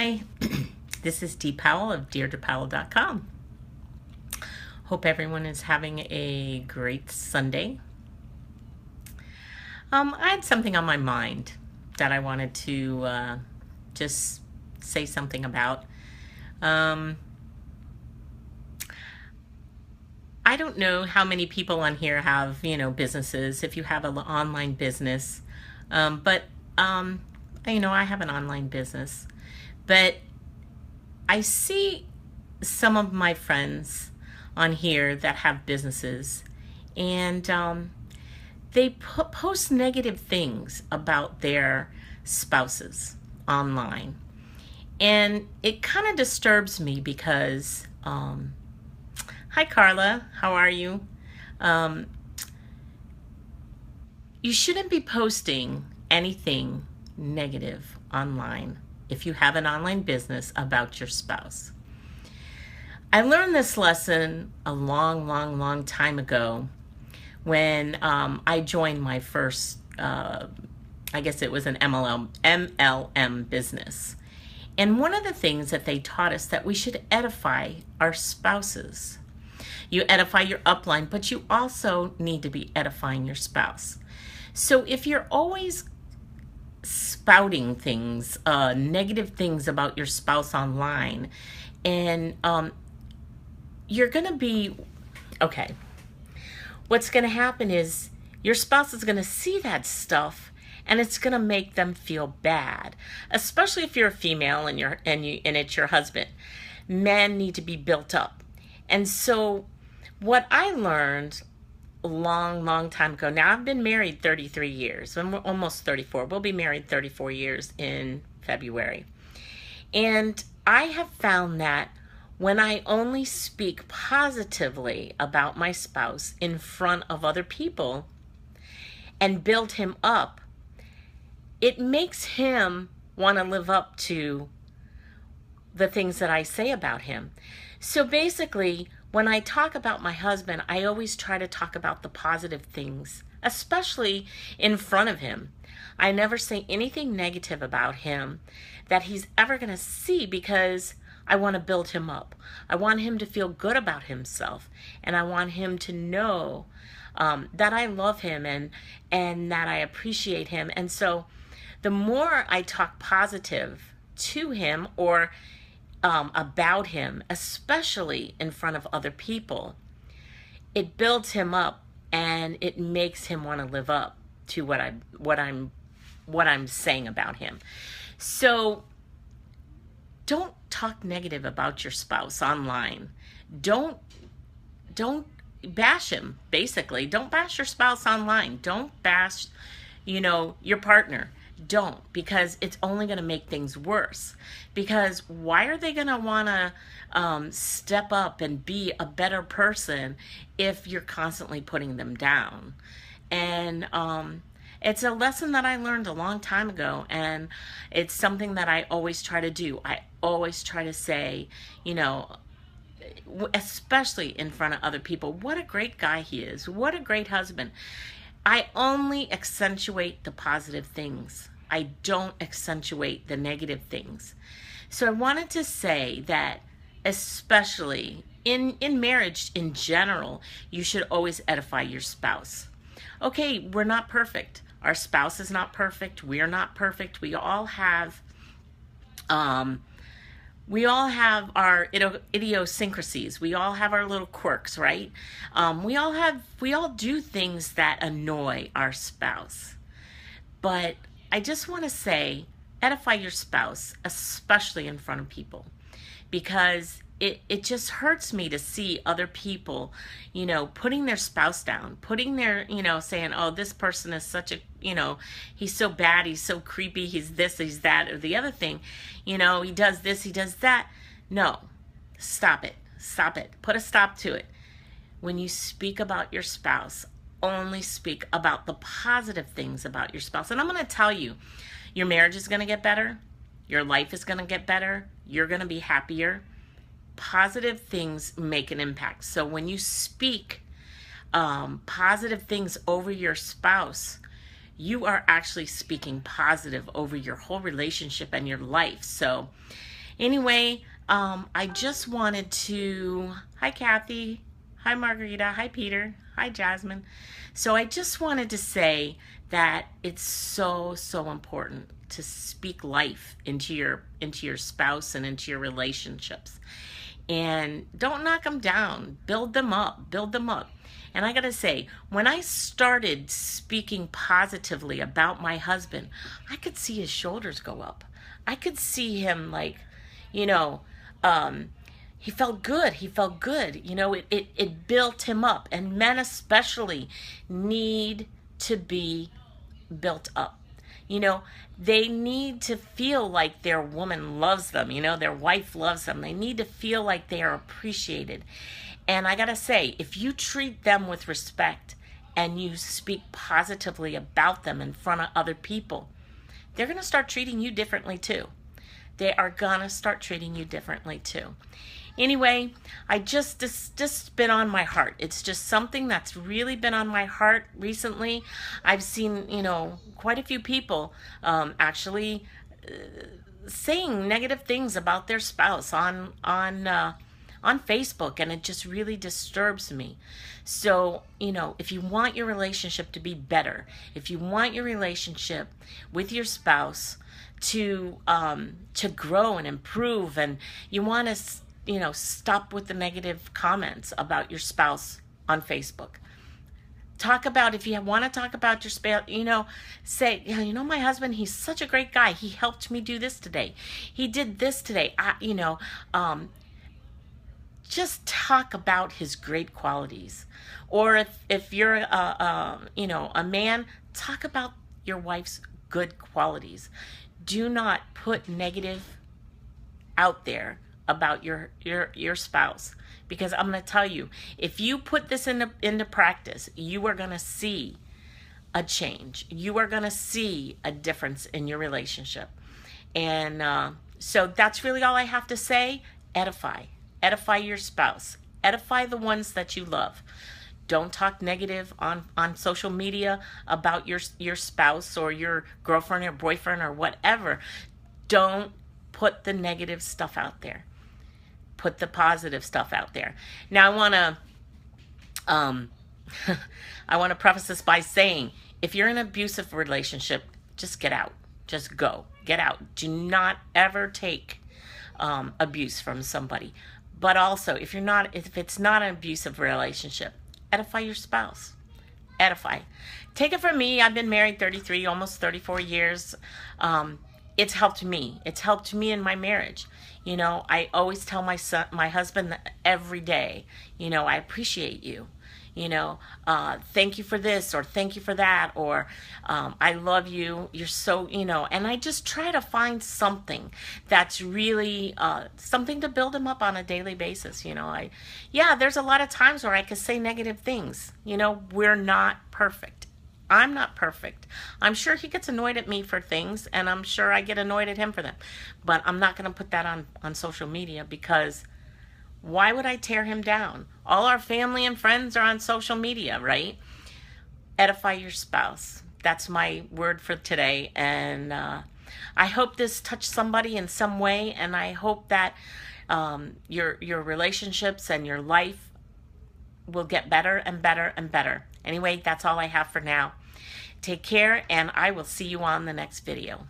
Hi, this is Dee Powell of DeirdrePowell.com. Hope everyone is having a great Sunday. I had something on my mind that I wanted to just say something about. I don't know how many people on here have, businesses, if you have an online business. But I have an online business. But I see some of my friends on here that have businesses, and they post negative things about their spouses online. And it kind of disturbs me because, hi Carla, how are you? You shouldn't be posting anything negative online if you have an online business about your spouse. I learned this lesson a long time ago when I joined my first, I guess it was an MLM business. And one of the things that they taught us that we should edify our spouses. You edify your upline, but you also need to be edifying your spouse. So if you're always spouting things, negative things about your spouse online, and you're going to be, okay, what's going to happen is your spouse is going to see that stuff and it's going to make them feel bad, especially if you're a female and it's your husband. Men need to be built up. And so what I learned a long time ago, now I've been married 33 years, and we're almost 34. We'll be married 34 years in February. And I have found that when I only speak positively about my spouse in front of other people and build him up, it makes him want to live up to the things that I say about him. So basically, when I talk about my husband, I always try to talk about the positive things, especially in front of him. I never say anything negative about him that he's ever going to see, because I want to build him up. I want him to feel good about himself, and I want him to know that I love him and that I appreciate him. And so the more I talk positive to him or about him, especially in front of other people, it builds him up and it makes him want to live up to what I'm saying about him. So don't talk negative about your spouse online. Don't bash him, basically. Don't bash your spouse online. Don't bash, your partner. Don't, because it's only going to make things worse. Because why are they going to want to step up and be a better person if you're constantly putting them down? And it's a lesson that I learned a long time ago, and it's something that I always try to do. I always try to say, especially in front of other people, what a great guy he is. What a great husband. I only accentuate the positive things. I don't accentuate the negative things. So I wanted to say that, especially in marriage in general, you should always edify your spouse. Okay, we're not perfect. Our spouse is not perfect. We're not perfect. We all have our idiosyncrasies. We all have our little quirks, right? We all do things that annoy our spouse. But I just want to say, edify your spouse, especially in front of people, because it just hurts me to see other people, putting their spouse down, putting their, saying, oh, this person is such a, he's so bad, he's so creepy, he's this, he's that, or the other thing, he does this, he does that. No, stop it. Put a stop to it. When you speak about your spouse, only speak about the positive things about your spouse. And I'm going to tell you, your marriage is going to get better. Your life is going to get better. You're going to be happier. Positive things make an impact. So when you speak positive things over your spouse, you are actually speaking positive over your whole relationship and your life. So Anyway, I just wanted to, hi Kathy, hi Margarita, hi Peter, hi Jasmine. So I just wanted to say that it's so, so important to speak life into your spouse and into your relationships. And don't knock them down, build them up, build them up. And I gotta say, when I started speaking positively about my husband, I could see his shoulders go up. I could see him like, you know, um, he felt good. He felt good. It built him up. And men especially need to be built up. You know, they need to feel like their woman loves them, their wife loves them. They need to feel like they are appreciated. And I gotta say, if you treat them with respect and you speak positively about them in front of other people, they're gonna start treating you differently too. They are gonna start treating you differently too. Anyway, this been on my heart. It's just something that's really been on my heart recently. I've seen, quite a few people actually saying negative things about their spouse on Facebook, and it just really disturbs me. So, if you want your relationship to be better, if you want your relationship with your spouse to grow and improve, and you want to stop with the negative comments about your spouse on Facebook. Talk about, if you want to talk about your spouse, say, my husband, he's such a great guy. He helped me do this today. He did this today. Just talk about his great qualities. Or if you're a man, talk about your wife's good qualities. Do not put negative out there about your spouse, because I'm going to tell you, if you put this into practice, you are going to see a change. You are going to see a difference in your relationship. And so that's really all I have to say. Edify your spouse. Edify the ones that you love. Don't talk negative on social media about your spouse or your girlfriend or boyfriend or whatever. Don't put the negative stuff out there. Put the positive stuff out there. Now I want to preface this by saying, if you're in an abusive relationship, just get out. Just go. Get out. Do not ever take abuse from somebody. But also, if it's not an abusive relationship, edify your spouse. Edify. Take it from me. I've been married 33, almost 34 years. It's helped me. It's helped me in my marriage. I always tell my husband every day, I appreciate you. Thank you for this, or thank you for that, or I love you. You're so, and I just try to find something that's really something to build him up on a daily basis. There's a lot of times where I could say negative things. We're not perfect. I'm not perfect. I'm sure he gets annoyed at me for things, and I'm sure I get annoyed at him for them. But I'm not going to put that on social media, because why would I tear him down? All our family and friends are on social media, right? Edify your spouse. That's my word for today. And I hope this touched somebody in some way, and I hope that your relationships and your life will get better and better and better. Anyway, that's all I have for now. Take care, and I will see you on the next video.